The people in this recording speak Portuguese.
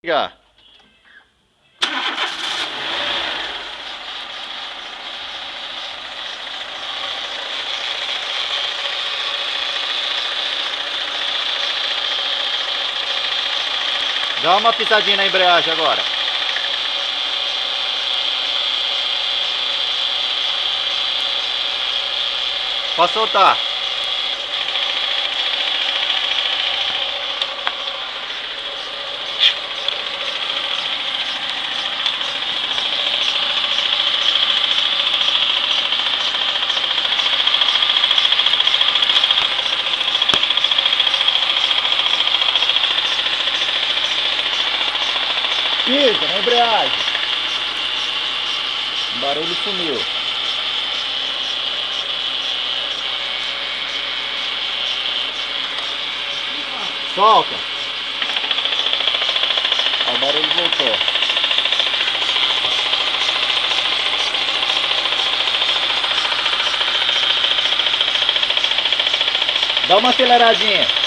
Ligar. Dá uma pisadinha na embreagem agora. Pode soltar. Pisa na embreagem. O barulho sumiu. Solta. Ó, o barulho voltou. Dá uma aceleradinha.